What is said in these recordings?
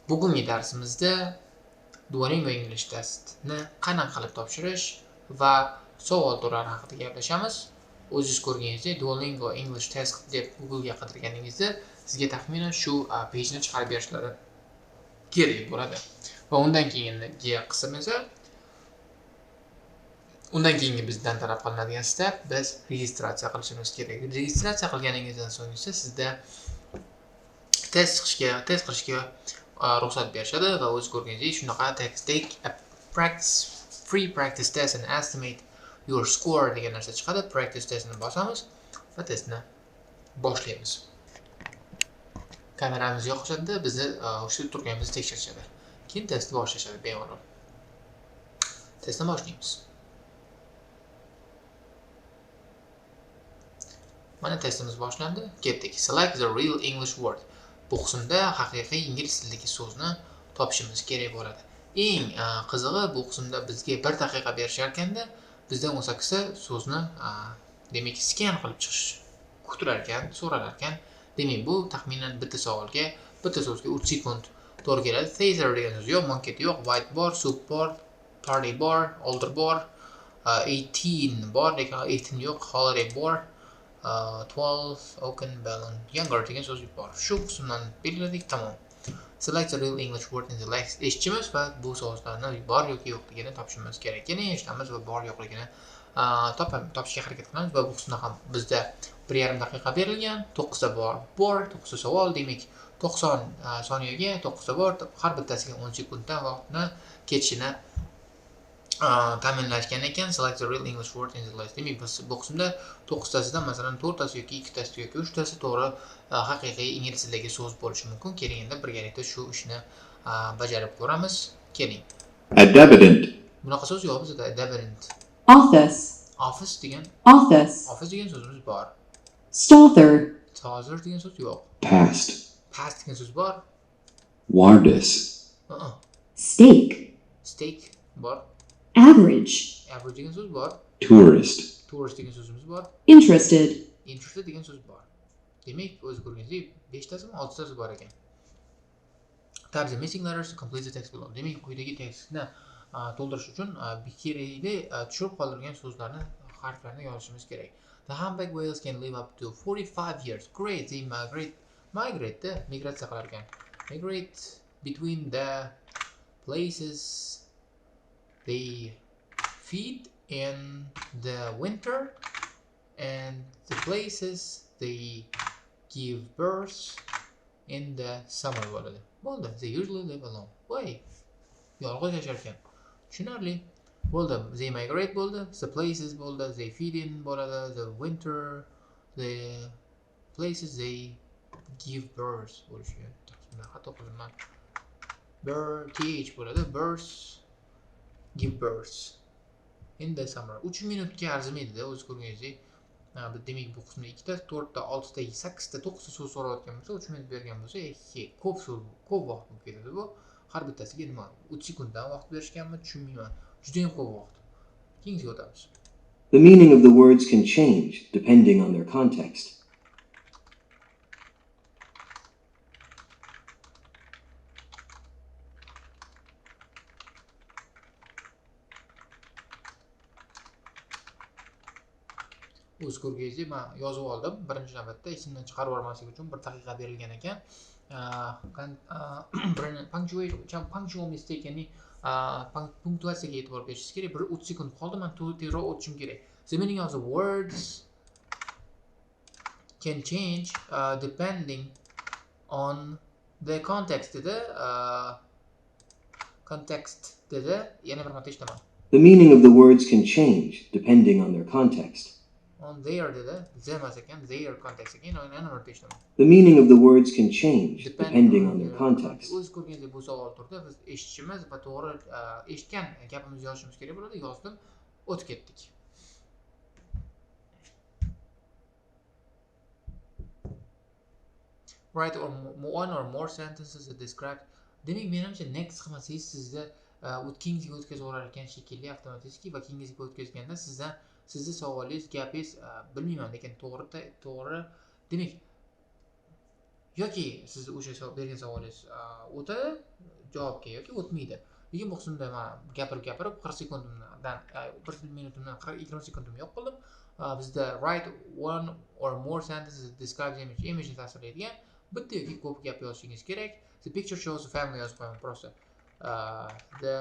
Bugungi darsimizda Duolingo English testni qanday qilib topshirish va savol turlari haqida gaplashamiz. O'zingiz ko'rganingizdek, Duolingo English test deb Google'ga qidirganingizda sizga taxminan shu pejni chiqarib berishlari kerak bo'ladi. Va undan keyingi qism esa bizdan talab qilinadigan step, biz registratsiya qilishimiz kerak. Registratsiya qilganingizdan so'ng esa sizda test qilishga ruxsat berishadi va o'zingiz ko'rganingizdek shunaqa take a free practice test and estimate your score degan narsa chiqadi. Practice testni bosamiz va testni boshlaymiz. Kameramiz yoqishadi, bizni o'sha turganimizni tekshirishadi. Keyin testni boshlashadi bemalol. Testni boshlaymiz. Mana testimiz boshlandi. Ketdik. Select the real English word. Bu qismda haqiqiy ingliz tilidagi so'zni topishimiz kerak bo'ladi. Eng qizig'i bu qismda bizga 1 daqiqa berishar ekanda, bizdan 18 ta so'zni demak skan qilib chiqish kutilar ekan, so'ralar ekan. Demak, bu taxminan bitta savolga, bitta so'zga 3 sekund to'g'ri keladi. Theater degan so'z yo'q, monkey yo'q, white bor, soup bor, party bor, older bor, 18 bor, lekin 18 yo'q, holiday bor. 12 open balloon younger degan so'z bor. Shu qismdan belgiladik, tamom. Select the real English word in the next eshitimiz va bu so'zlarni bor yoki yo'qligini topishimiz kerak. Yana eshitamiz va bor yo'qligini topishga harakat qilamiz va bu qismda ham bizda 1,5 daqiqa berilgan. 9 ta bor, 9 ta savol, demak 90 soniyaga 9 ta bor, har bittasiga 10 sekunddan vaqtni ketishini ta'minlashgan ekan. Select the real English word in the list. Demak, biz bu qismda 9 tasidan masalan 4 tasi yoki 2 tasi yoki 3 tasi to'g'ri haqiqiy ingliz tilidagi so'z bo'lishi mumkin. Kelingda birgalikda shu ishni bajarib ko'ramiz. Keling. Adabident. Bunaqa so'z yo'q bizda. Adabident. Office. Office degan so'zimiz bor. Stother. Stother degan so'z yo'q. Past. Past degan so'z bor. Wardis. Steak. Steak bor. Average. Average degan so'z bor. Tourist. Tourist degan so'zimiz bor. Interested. Interested degan so'z bor. Demak, o'z ko'rganingizdek 5 tasimi 6 tasi bor ekan. Type the missing letters to complete the text below. Demak, quyidagi tekstni to'ldirish uchun kerakli tushirib qoldirilgan so'zlarni, harflarni yozishimiz kerak. The humpback whales can live up to 45 years. Great, they migratsiya qilar ekan. Migrate between the places they feed in the winter and the places they give birth in the summer bo'ladi. Bo'ldi. They usually live alone. Voy. Yolg'iz yashar ekan. Tushunarli. Bo'ldi. They migrate bo'ldi. The places bo'ldi. They feed in bo'ladi. The winter, the places they give birth bo'lishi. Xato qildim. Th bo'ladi. Birth, give birth in the summer. 3 minutga arzimaydi-da, o'z ko'rganingizdek. Demak, bu qismda 2 ta, 4 ta, 6 ta, 8 ta, 9 ta so'z so'rayotgan bo'lsa, 3 minut bergan bo'lsa, ko'p vaqt bo'lib ketadi bu. Har bittasiga nima? 3 sekunddan vaqt berishganmi, tushunmayman. Juda ham ko'p vaqt. Keyingiga o'tamiz. The meaning of the words can change depending on their context. O'z ko'rganingizdek, men yozib oldim. Birinchi navbatda esimdan chiqarib yubormaslik uchun 1 daqiqa berilgan ekan. Punctual mistake, ya'ni punktuatsiyaga e'tibor berishingiz kerak. 3 sekund qoldi, men tezroq o'tishim kerak. The meaning of the words can change depending on the context. Yana bir marta eshitaman. The meaning of the words can change depending on their context. On their emas ekan, their context ekan. Yana bir marta eshitaman. The meaning of the words can change depending on their context. O'z ko'rganingizdek bu savol turdi. Biz eshitishimiz va to'g'ri eshitgan gapimizni yozishimiz kerak bo'ladi. Yozdim, o'tib ketdik. Write one or more sentences that describe. Demak, menimcha next qilmasangiz sizda o'tkingiga o'tkazaverar ekan shekilli avtomatik va keyingiga o'tkazganda sizni savolingiz, gapingiz bilmayman, lekin to'g'ri demak yoki siz o'sha bergan savolingiz o'tadi javobga yoki o'tmaydi. Lekin bu qismda men gapirib 40 sekundimdan 1 minutimdan 20 sekundimni yo'q qildim. Bizda write one or more sentences that describes image tasvirlaydigan bitta yoki ko'p gap yozishingiz kerak. The picture shows a family yozib qo'yaman просто. The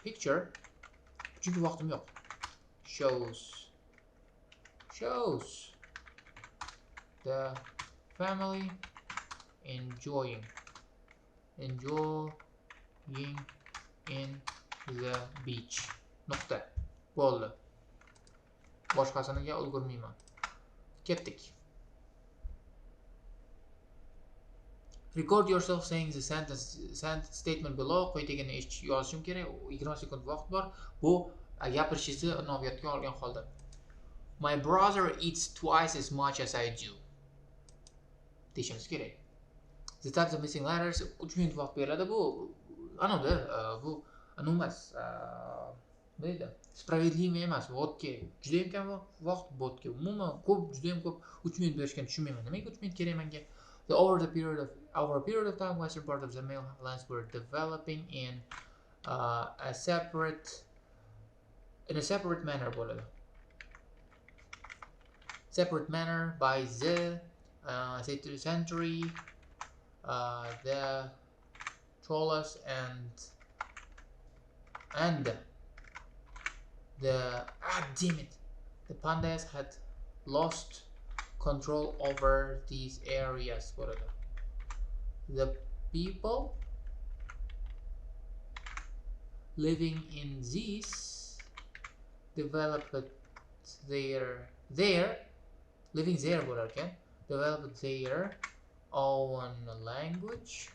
picture chunki vaqtim yo'q. Shows the family enjoying in the beach. Nuqta. Bo'ldi. Boshqasiniga ulgurmayman. Ketdik. Record yourself saying the statement below. Quyidagini yozishim kerak. 20 sekund vaqt bor. Bu gapirishingizni inobatga olgan holda. My brother eats twice as much as I do. Deyishimiz kerak. The types of missing letters 3 minut vaqt beriladi. Bu anoda bu emas. Neydi? Справедливый emas. Vodka. Juda ham kam vaqt vodka. Umuman ko'p, juda ham ko'p 3 minut berishgan tushunmayman. Nimaga 3 minut kerak menga? Over a period of time, western part of the male lands were developing in a separate manner bo'ladi. Separate manner by the 18th century, the Cholas and the the Pandyas had lost control over these areas. The people living in these developed developed their own language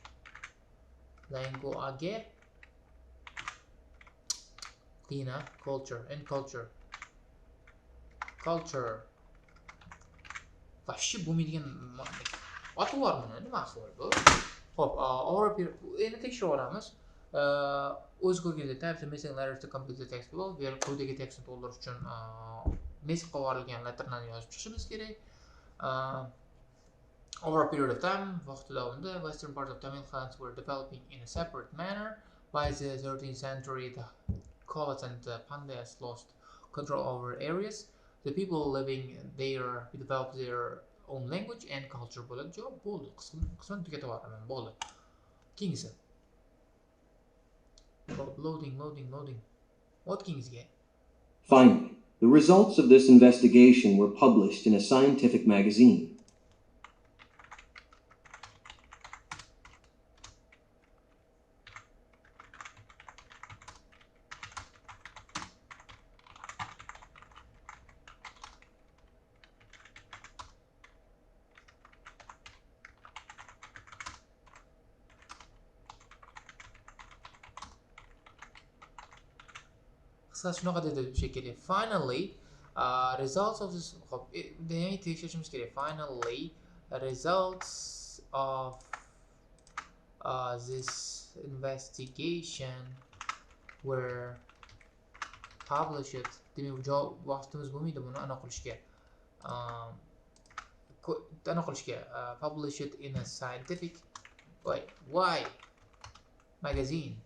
culture Vashshi bo'lmaydigan oti bor buni, nimasi bor bu? Xo'p, endi tekshiraveramiz. O'z ko'rganda types of missing letters to complete the text below. Bu quyidagi tekstni to'ldirish uchun miss qilib yuborilgan letterlarni yozib chiqishimiz kerak. Over a period of time, vaqt davomida western part of Tamil clans were developing in a separate manner. By the 13th century, the Cholas and the Pandyas lost control over areas. The people living there developed their own language and culture. Bo'ladi. Javob bo'ldi. Qismini tugatib yuboraman. Bo'ldi. Keyingisi. Loading. What keyingisiga? Finally, the results of this investigation were published in a scientific magazine. Shunaqa dedi shekilli. Finally, results of this demak tekshirishimiz kerak. Finally, results of this investigation were published. Demak, vaqtimiz bo'lmaydi buni aniq qilishga. Published in a scientific magazine.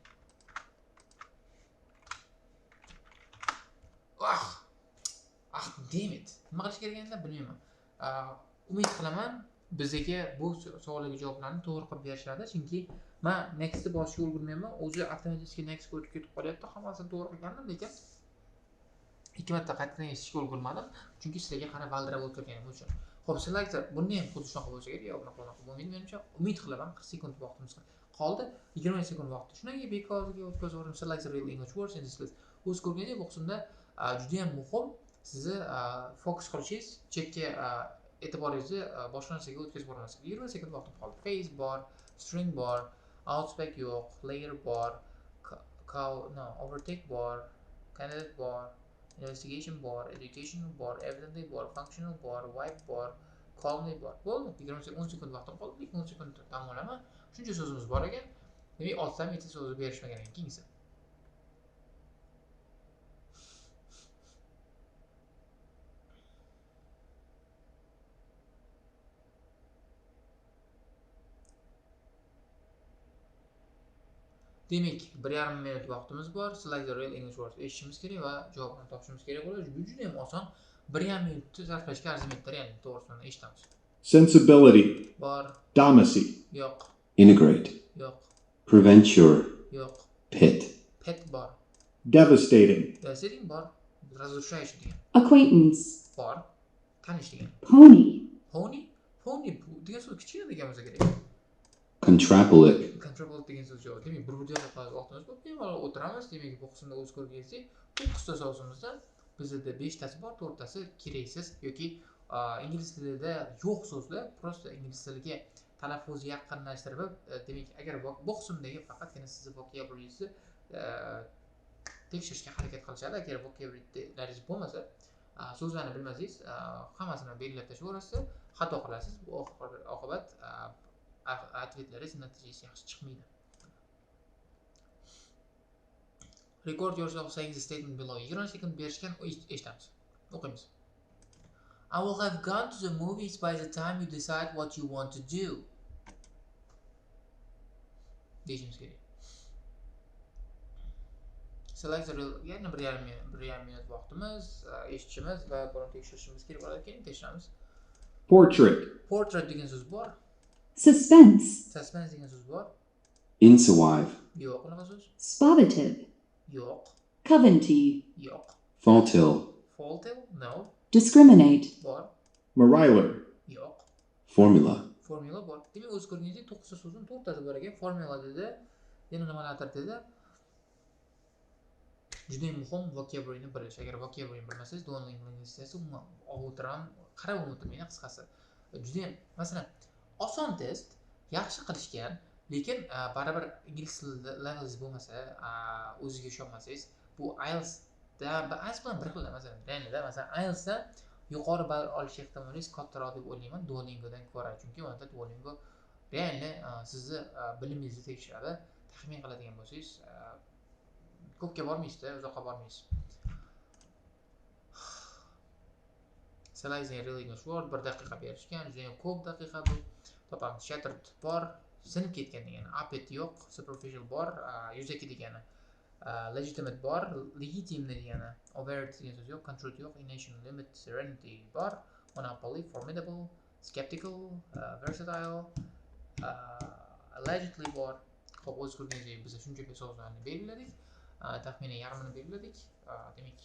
Damn it. Nima qilish kerakligini bilmayman. Umid qilaman bizga bu savollarga javoblarni to'g'ri qilib berishadi, chunki men nextni bosishga ulgurmayman. O'zi avtomatik next o'tib ketib qolyapti. Hammasini to'g'ri qilgandim, lekin 2 marta qaytadan eshitishga ulgurmadim, chunki sizlarga qarab valdirab o'tirganim uchun. Xo'p, sizlar buni ham xuddi shunaqa bo'lsa kerak, yo'q, bunaqa bo'lmaydi menimcha. Umid qilaman 40 sekund vaqtimiz qoldi. 20 sekund vaqtni shunga bekorga o'tkazib select the real English words in this list. O'z ko'rgandek bu qismda juda ham muhim sizni fokus qilishingiz, chetga e'tiboringizni boshqa narsaga o'tkazib yubormaslik. 20 sekund vaqtim qoldi. Phrase bor, string bor, outspec yo'q, layer bor, overtake bor, candidate bor, investigation bor, education bor, evidently bor, functional bor, wipe bor, calmly bor. Bo'ldi. 10 sekund vaqtim qoldi. 10 sekund tamomlaman. Shuncha so'zimiz bor ekan. Demak, 6 dan 7 so'z berishmagan ekan. Keyingisi. Demak, 1,5 minut vaqtimiz bor. Select the real English words eshitishimiz kerak va javobini topishimiz kerak bo'ladi. Bu juda ham oson. 1,5 minutni sarflashga arzimaydi, ya'ni to'g'risini eshitamiz. Sensibility, Bor, domacy, yo'q, integrate, yo'q, prevent your, yo'q. pit, Pet bor. devastating, Devastating bor. Разрушающий degan. acquaintance, Bor. Tanish degan. pony, Pony degan so'z kichkina degan bo'lsa kerak. contrapolate, Control degan so'z yo'q. Demak, bir videoda qolib vaqtimiz bor. Bemalol o'tiramiz. Demak, bu qismda o'z ko'rganingizda 9 ta so'zimizda bizda 5 tasi bor, 4 tasi keraksiz yoki ingliz tilida yo'q so'zlar, prosta ingliz tiliga talaffuzni yaqinlashtirib, demak, agar bu qismdagi faqatgina sizni vocabularingizni tekshirishga harakat qilishadi. Agar vocabularingiz bo'lmasa, so'zlarni bilmasangiz, hammasini belgilab tashlayverasiz, xato qilasiz. Bu oqibat atvetlaringiz natijasi yaxshi chiqmaydi. Record yourself saying the statement below. 20 sekund berishgan, eshitamiz. O'qiymiz. I will have gone to the movies by the time you decide what you want to do. Deyishimiz kerak. Select the real, ya'ni 1,5 minut vaqtimiz, eshitishimiz va buni tekshirishimiz kerak bo'ladi. Keyin tekshiramiz. portrait, Portrait degan so'z bor. suspense, Suspense degan so'z bor. insuave, Yo'q, unaqa so'z. spavative, Yo'q, coventy, yo'q. faultil, Faultil? No. discriminate, Bor. Mariler, Yo'q. formula, Formula bor. Demak, o'z ko'rganingizdek 9 ta so'zning 4 tasi bor ekan. Formula dedi, yana nimalardir dedi. Juda muhim vocabularyni bilish. Agar vocabularyni bilmasangiz, Duolingo universiteti umuman o'tiram, qarab o'tirmaydi qisqasi. Juda ham, masalan, oson test, yaxshi qilishgan, lekin baribir ingliz tilida levelingiz bo'lmasa, o'ziga ishonmasangiz, bu IELTS bilan bir xil, masalan, realida, masalan, IELTS da yuqori ball olish ehtimolingiz kattaroq deb o'ylayman Duolingodan ko'ra. Chunki unda Duolingo realni sizni bilimingizni tekshiradi. Taxmin qiladigan bo'lsangiz, ko'pga bormaysiz-da, uzoqqa bormaysiz. Select the real English word 1 daqiqa berishgan, juda ham ko'p daqiqa bu. Topamiz. Shattered bor, sinib ketgan degani. Upset yo'q, superficial bor, yuzaki degani. Legitimate bor, legitimate degani. Overt degan so'z yo'q, control yo'q, ination, limit, serenity bor, monopoly, formidable, skeptical, versatile, allegedly bor. Xo'p, o'z ko'rganingizdek biz shunchaki so'zlarni belgiladik. Taxminan yarmini belgiladik. Demak,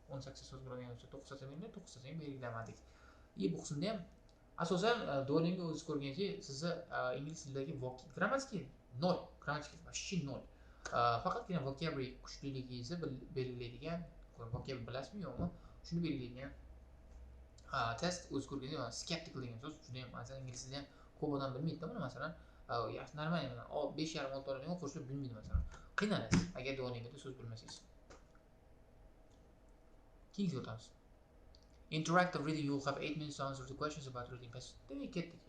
18 so'z bo'lgan bo'lsa 9 tasini belgilab, 9 tasini belgilamadik. Bu qismda ham asosan Duolingo o'z ko'rganingizdek sizni ingliz tilidagi grammatika 0, grammatika вообще 0. Faqatgina vocabulary kuchliligingizni belgilaydigan, vocabulary bilasizmi yo'qmi? Shuni belgilaydigan test o'z ko'rganingizdek skeptical degan so'z juda ham masalan ingliz tilida ham ko'p odam bilmaydi-da buni masalan. Yaxshi normal, 5,5-6 oydan qo'shilib bilmaydi masalan. Qiynalasiz agar Duolingoda so'z bilmasangiz. Keyingi o'tamiz. Interactive reading, you will have 8 minutes to answer the questions about reading. Demak, ketdik.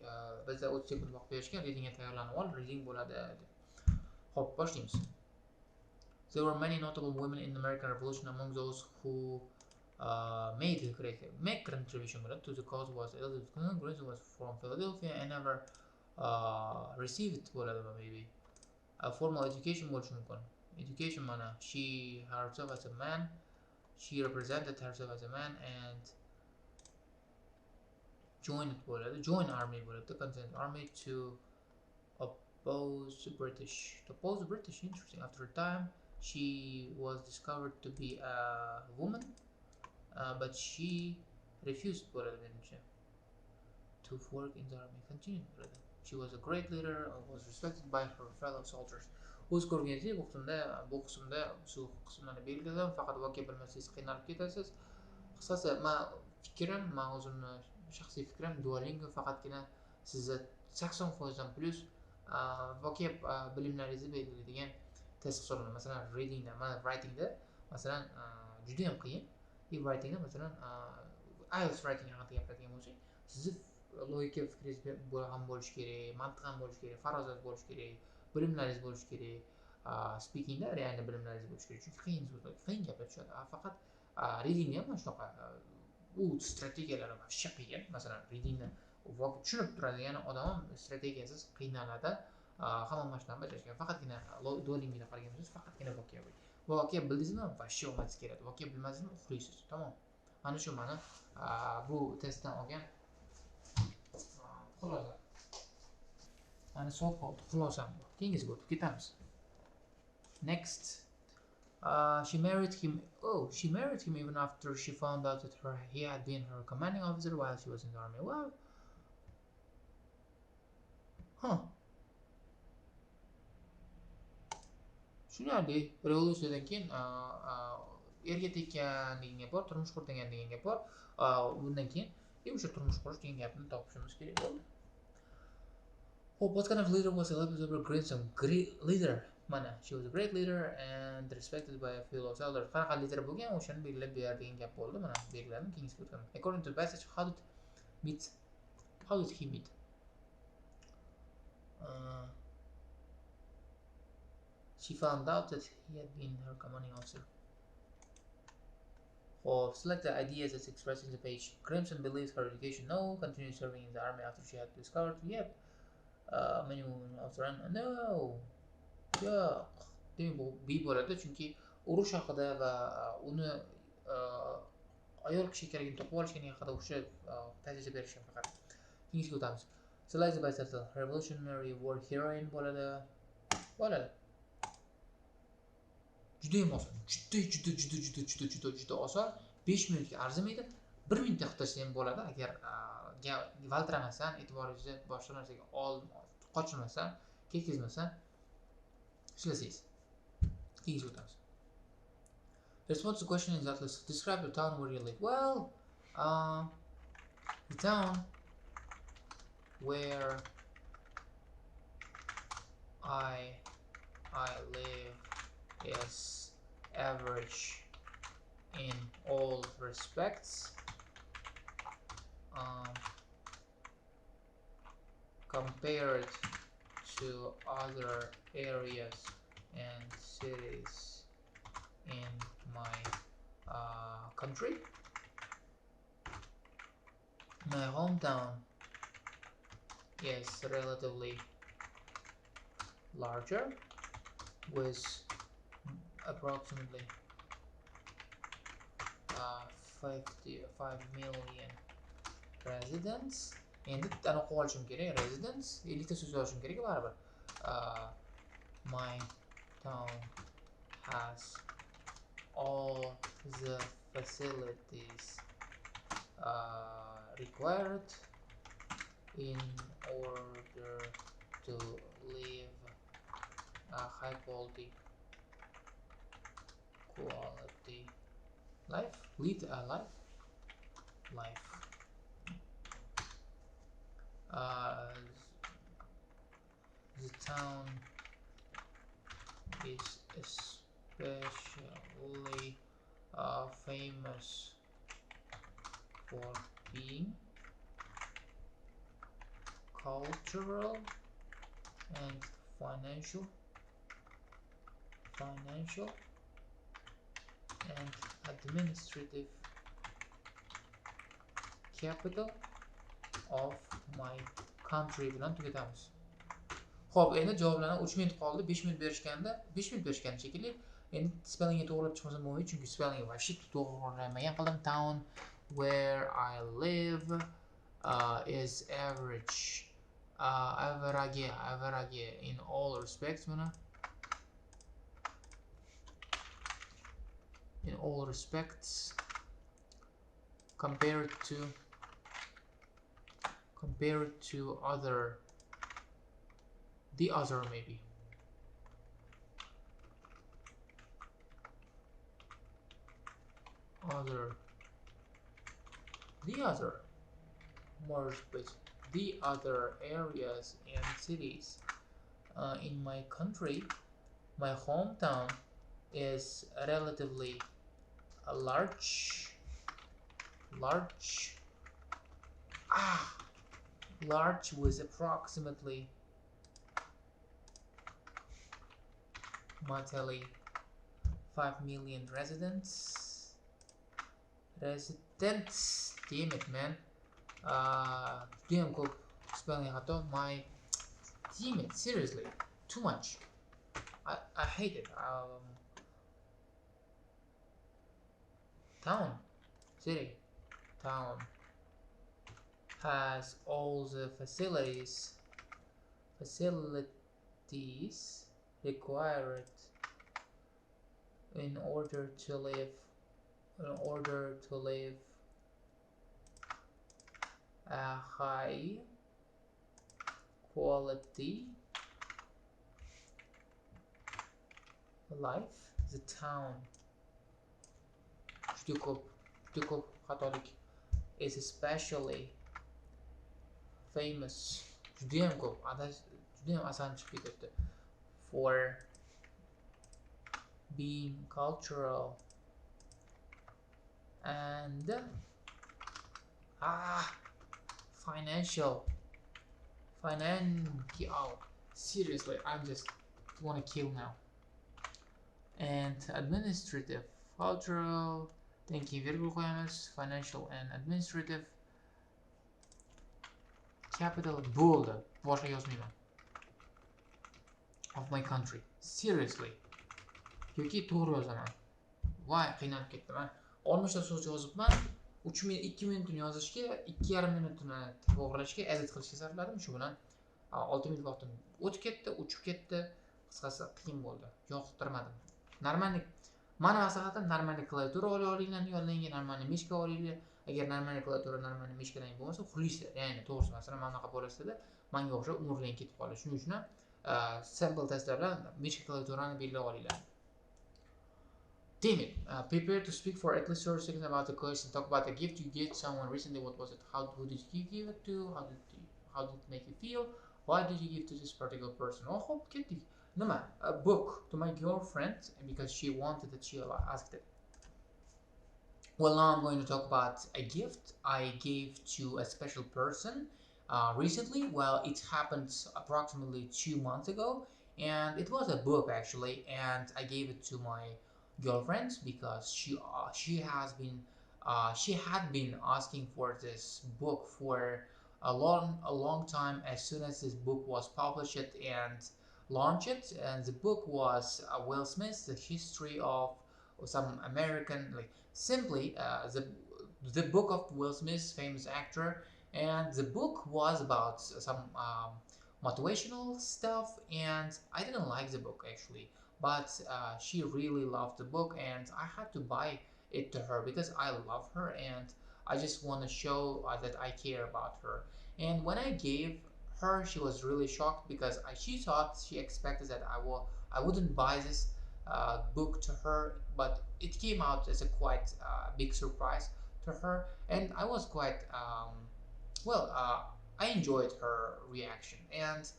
Bizda 30 sekund vaqt berishgan, readingga tayyorlanib ol, reading bo'ladi. Xo'p, boshlaymiz. There were many notable women in the American Revolution. Among those who made contribution to the cause was Elizabeth Grace, who was from Philadelphia and never received maybe a formal education bo'lishi mumkin. Education mana she herself as a man, she represented herself as a man and join army bo'ladi, consent army to oppose the British. Interesting. After a time, she was discovered to be a woman, but she refused to work in the army. Continue. She was a great leader and was respected by her fellow soldiers. O'z ko'rganingizdek, bu qismda shu qismlarni belgiladim. Faqat voqea bilmasangiz qiynalib ketasiz. Qisqasi, men o'zimni shaxsiy fikrim Duolingo faqatgina sizni 80% dan plus voqea bilimlaringizni belgilaydigan test hisoblanadi. Masalan, readingda, mana writingda masalan juda ham qiyin. Writingda masalan IELTS writing haqida gapiradigan bo'lsak, sizni logika fikringiz ham bo'lishi kerak, mantiq ham bo'lishi kerak, farosat bo'lishi kerak, bilimlaringiz bo'lishi kerak. Speakingda realni bilimlaringiz bo'lishi kerak. Chunki qiyin gaplar tushadi. Faqat readingda ham shunaqa u strategiyalar вообще qiyin. Masalan, readingni tushunib turadigan odam strategiyasiz qiynaladi. hamma mashinani bajarishga. Faqatgina Duolingoda qaragan bo'lsangiz, faqatgina voqea bo'ling. Voqea bildingizmi, vashshe olmangiz kerak. Voqea bilmadingizmi, uxlaysiz. Tamom. Mana shu mani bu testdan olgan xulosa. Mana so-called xulosam bu. Keyingisiga o'tib ketamiz. Next. She married him. Oh, she married him even after she found out that he had been her commanding officer while she was in the army. Well, tushunarli. Revolyutsiyadan keyin erga tekkanligingga bor, turmush qurgan degan gap bor. Bundan keyin o'sha turmush qurish degan gapni topishimiz kerak bo'ldi. Xo'p, what kind of leader was Elizabeth grandson? Great leader. Mana, she was a great leader and respected by a fellow elders. Qanaqa lider bo'lgan, o'shani belgilab beradigan gap bo'ldi. Mana, belgiladim, keyingisiga o'tamiz. According to the passage, how did he meet? She found out that he had been her commanding officer. Or select the ideas as expressed in the page. Crimson believes her education. No, continued serving in the army after she had discovered. Yep. Many women after no. Yo'q. Demak, bu B bo'ladi, chunki urush haqida va uni ayol kishi kerakligini topib olishgani haqida o'sha ta'sir berishgan faqat. Keyingisiga o'tamiz. Select by title. Revolutionary War Heroine bo'ladi. Juda ham oson. Juda oson. 5 minutga arzimaydi. 1 minutda qidirsa ham bo'ladi agar valtramasdan, e'tiboringizni boshqa narsaga qochirmasdan, ketkazmasdan ishlasangiz. Keyingisiga o'tamiz. Response to question is atlas. Describe the town where you live. Well, the town where I live is average in all respects. Compared to other areas and cities in my country. My hometown is relatively larger, with approximately 55 million residents. Endi ana qo'yishim kerak, residents 50 ta so'z yozishim kerak baribir. My town has all the facilities required in order to live a high quality life. Lead a life. The town is especially famous for being cultural and financial and administrative capital of my country bilan tugatamiz. Xo'p, endi javoblarni 3 minut qoldi. 5 minut berishganda, 5 minut berishgan shekilli. Endi spellingni to'g'rilab chiqmasam bo'lmaydi, chunki spellingni vashshi to'g'rilamagan qildim. Town where I live is average in all respects. Mana in all respects compared to the other maybe more space, the other areas and cities in my country. My hometown is relatively large with approximately 5 million residents. Damn it, man. Judayam ko'p spelling xato. My Damn it, seriously, too much. I hate it. Town, city, town has all the facilities required in order to live a high quality life. The town juda ko'p xatolik is especially famous, judayam ko'p, judayam asan chiqib ketyapti, for being cultural and financial. Seriously, I'm just wanna kill now. And administrative, cultural, thinking virgül qo'yamiz, financial and administrative capital bo'ldi, boshqa yozmayman, of my country. Seriously, yoki to'g'ri yozaman. Voy, qiynalib ketdim. 60 ta so'z yozibman. 2 minutini yozishga, 2,5 minutini to'g'rilashga, edit qilishga sarfladim. Shu bilan 6 minut vaqtim o'tib ketdi, uchib ketdi. Qisqasi qiyin bo'ldi. Yoqtirmadim. Normalniy, mana maslahatim, normalniy klaviatura olinglar, yo'llangan normalniy mishka olinglar. Agar normalniy klaviatura, normalniy mishkadan bo'lmasa, xulisi, ya'ni to'g'risi, masalan, mana bunaqa bo'lasida, menga o'xshab umrlang ketib qoladi. Shuning uchun sample testlar bilan mishka klaviaturani belgilab olinglar. Damn it. Prepare to speak for at least 30 seconds about the question. Talk about a gift you gave someone recently. What was it? Who did you give it to? How did it make you feel? Why did you give to this particular person? Oh, hope ketdik. Nima? A book to my girlfriend because she wanted it. She asked it. Well, now I'm going to talk about a gift I gave to a special person recently. Well, it happened approximately 2 months ago, and it was a book actually, and I gave it to my girlfriend because she had been asking for this book for a long time. As soon as this book was published and launched, and the book was Will Smith, the history of some American, like simply the book of Will Smith, famous actor, and the book was about some motivational stuff, and I didn't like the book actually, but she really loved the book, and I had to buy it to her because I love her and I just want to show that I care about her. And when I gave her, she was really shocked because she expected that I wouldn't buy this book to her, but it came out as a quite big surprise to her, and I was quite I enjoyed her reaction. And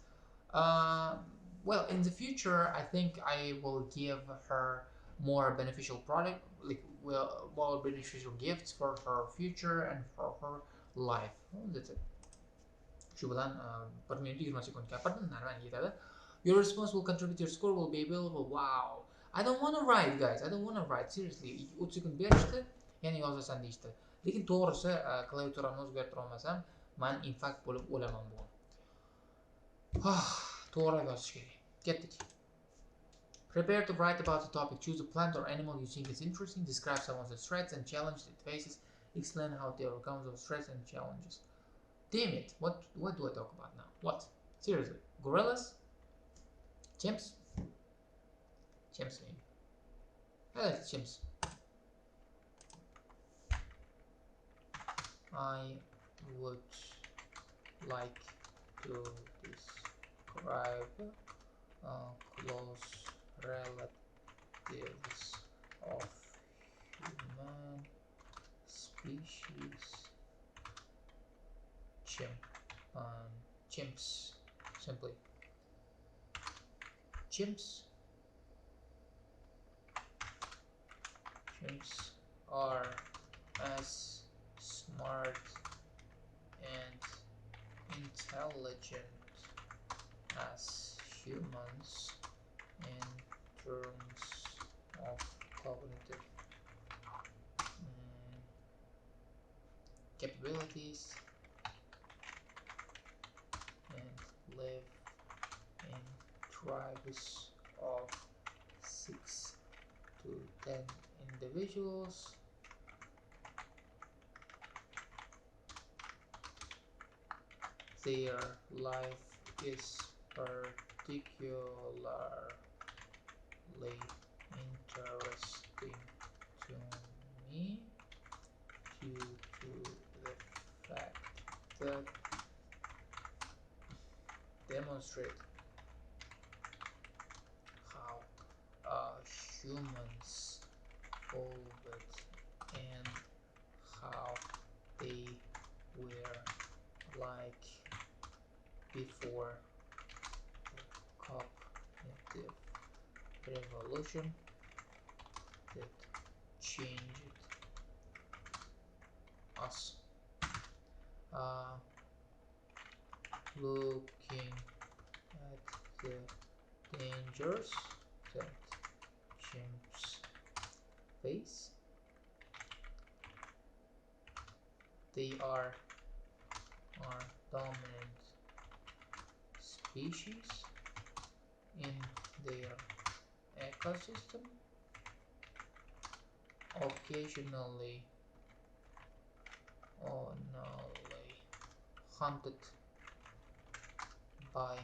well, in the future, I think I will give her more beneficial product, like more beneficial gifts for her future and for her life. That's it. Shu bilan 1 minut 20 sekund gapirdim, normal yetadi. Your response will contribute, your score will be available. Wow. I don't want to write, guys. I don't want to write. Seriously. 30 sekund berishdi, yana yozasan deyishdi. Lekin to'g'risi, klaviaturani o'zgartira olmasam, men infarkt bo'lib o'laman bugun. To'g'ri yozish kerak. Ketdik. Prepare to write about the topic. Choose a plant or animal you think is interesting. Describe some of the threats and challenges it faces. Explain how to overcome those threats and challenges. Damn it. What do I talk about now? What? Seriously. Gorillas? Chimps? Chimps, maybe. I like chimps. I would like to describe close relatives of human species. Chimps. Simply. Chimps are as smart and intelligent as humans in terms of cognitive capabilities and live tribes of 6 to 10 individuals. Their life is particularly interesting to me due to the fact that demonstrate how humans evolved and how they were like before the cognitive revolution that changed us. Looking at the dangers that chimps face, they are dominant species in their ecosystem, occasionally hunted by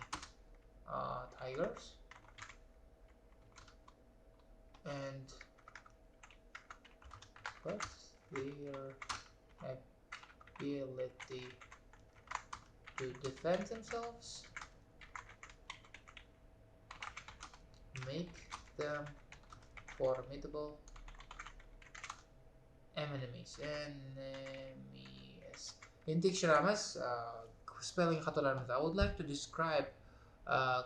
tigers, and but their ability to defend themselves make them formidable enemies. Endi tekshiramiz spelling xatolarimizni. I would like to describe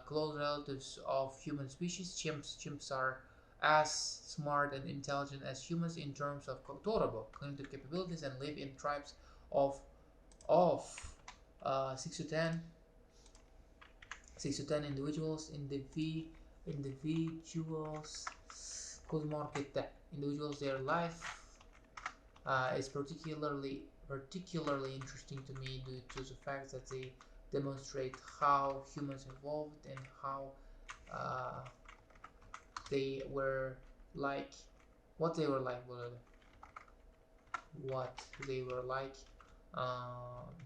close relatives of human species. Chimps are as smart and intelligent as humans in terms of cognitive capabilities and live in tribes of 6 to 10 individuals. Their life is particularly interesting to me due to the fact that they demonstrate how humans evolved and how they were like, what they were like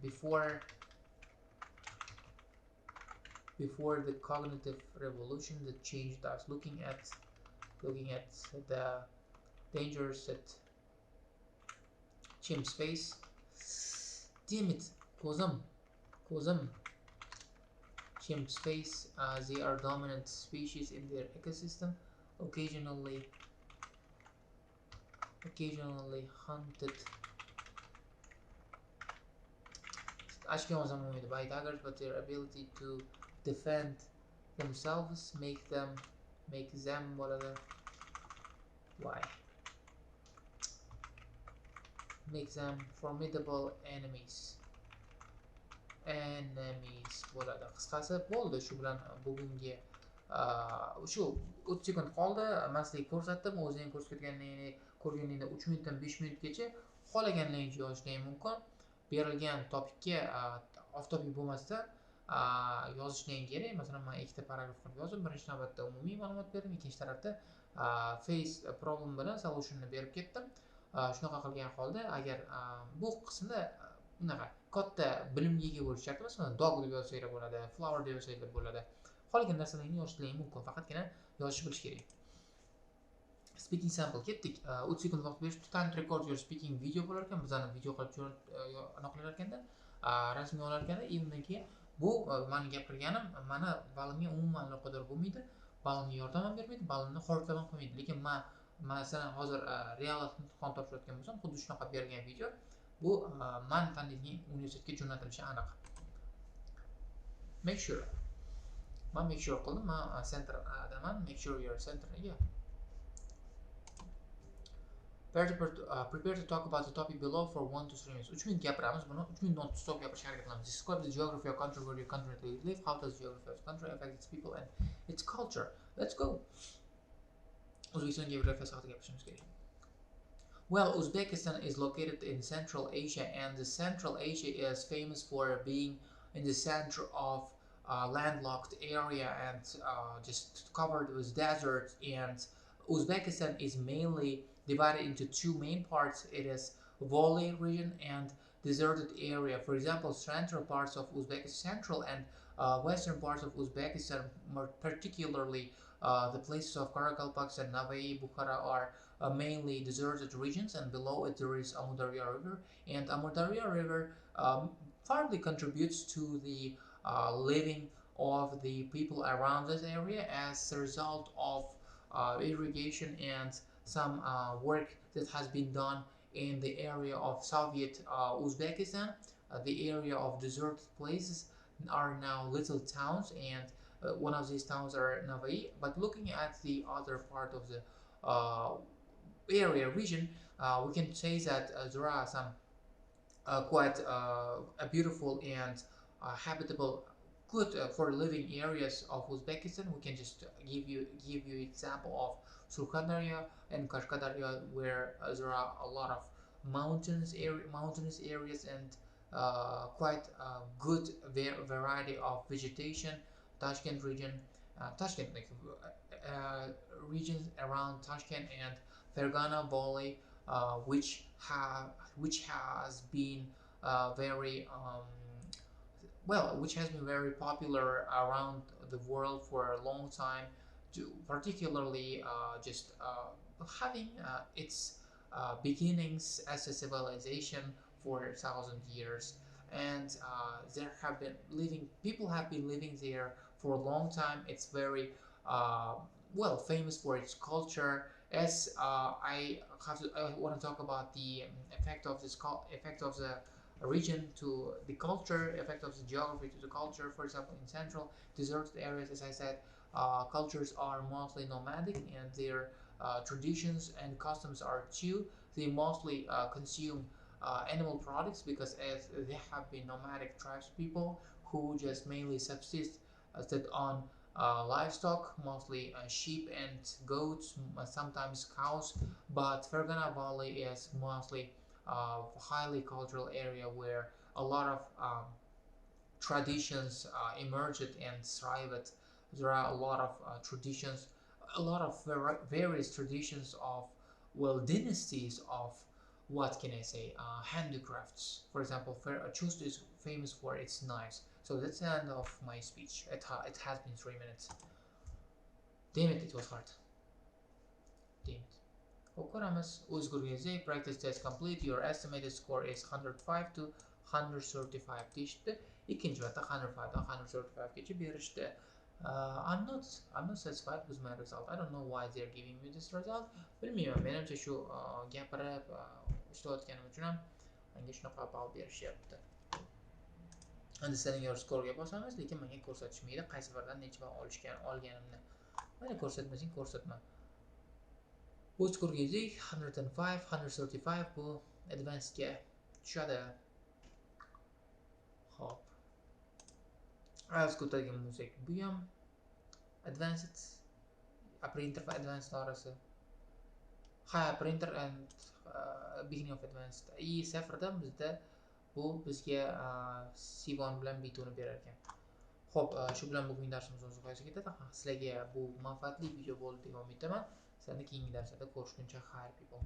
before the cognitive revolution that changed us. Looking at the dangers that chimps face. Damn it, ko'zim. Chimps face. They are dominant species in their ecosystem, occasionally hunted by tigers, but their ability to defend themselves make them formidable enemies bo'ladi. Qisqasi bo'ldi. Shu bilan bugungi shu 30 sekund qoldi. Men sizga ko'rsatdim. O'zing ko'rganingda 3 minutdan 5 minutgacha xohlaganlaringiz yozishing mumkin. Berilgan topikka off topic bo'lmasdan yozishing kerak. Masalan, men ikkita paragraf qilib yozdim. Birinchi navbatda umumiy ma'lumot berdim, ikkinchi tarafda face problem bilan solutionni berib ketdim. Shunaqa qilgan holda agar bu qismda bunaqa katta bilimga ega bo'lish shart emas. Masalan, dog deb yozsanglar bo'ladi, flower deb yozsanglar bo'ladi. Qolgan narsalarni yozishing mumkin, faqatgina yozishni bilish kerak. Speaking sample ketdik. 30 sekund vaqt berishdi. Time to record your speaking video bo'lar ekan. Bizani video qilib aniqlar ekanda, rasmiy olar ekanda, undan keyin bu meni gapirganim meni balimga umuman aloqador bo'lmaydi. Balimga yordam ham bermaydi, balimni xortlab ham qo'ymaydi. Lekin masalan hozir real imtihon topshirayotgan bo'lsam, xuddi shunaqa berilgan video bu men tanlaydigan universitetga jo'natilishi aniq. Make sure qildim. Men center adaman. Make sure you are center. Yeah. Prepare to talk about the topic below for 1 to 3 minutes. 3 minut gapiramiz buni. 3 minut non-stop gapirishga harakat qilamiz. Describe the geography of country where your country live. How does geography of country affect its people and its culture? Let's go. O'zbekiston geografiyasi haqida gapirishimiz kerak. Well, Uzbekistan is located in Central Asia, and the Central Asia is famous for being in the center of landlocked area and just covered with desert. And Uzbekistan is mainly divided into two main parts. It is valley region and deserted area. For example, central parts of Uzbekistan, central and western parts of Uzbekistan, more particularly the places of Karakalpakstan, Navai, Bukhara are mainly deserted regions, and below it there is Amudarya River, and Amudarya River partly contributes to the living of the people around this area as a result of irrigation and some work that has been done in the area of Soviet Uzbekistan. The area of deserted places are now little towns, and one of these towns are Navai. But looking at the other part of the area region, we can say that there are some quite a beautiful and habitable, good for living areas of Uzbekistan. We can just give you example of Surkhadarya and Kashkadarya, where there are a lot of mountainous areas and quite good variety of vegetation. Tashkent region, Tashkent like regions around Tashkent and Fergana Valley, which has been very which has been very popular around the world for a long time, particularly just having its beginnings as a civilization for 1,000 years. And people have been living there for a long time. It's very famous for its culture. As I want to talk about the effect of the region to the culture, effect of the geography to the culture. For example, in central deserted areas, as I said, cultures are mostly nomadic, and their traditions and customs are too. They mostly consume animal products, because as they have been nomadic tribes people who just mainly subsist on livestock, mostly sheep and goats, sometimes cows. But Fergana Valley is mostly highly cultural area where a lot of traditions emerged and thrived. There are a lot of traditions, a lot of various traditions of dynasties of, what can I say, handicrafts. For example, Chust is famous for its knives. So that's the end of my speech. It has been 3 minutes. Damn it, it was hard. Damn it. Ko'ramiz, o'zgarganizda practice test complete. Your estimated score is 105 to 135 deyishdi. Ikkinchi marta 105 dan 135 gacha berishdi. I'm not satisfied with my result. I don't know why they're giving me this result. Bilmayman, menimcha shu gapirib ishlayotganim uchun ham menga shunaqa ball berishyapti. Understanding your score'ga bosamiz, lekin menga ko'rsatishmaydi qaysi biridan necha ball olganimni. Mana ko'rsatmasang ko'rsatma. O'z ko'rganingizdek 105, 135 bu advancedga tushadi. Hop. Az ko'targan bo'lsak, bu ham advanced, printer va advanced orasi. Printer and beginning of advanced. Safardan bizda bu bizga C1 bilan B2 ni berar ekan. Xo'p, shu bilan bugungi darsimiz o'z nihoyasiga yetadi. Sizlarga bu manfaatli video bo'ldi deb umid qilaman. Sizlarni keyingi darslarda ko'rishguncha, xayr people.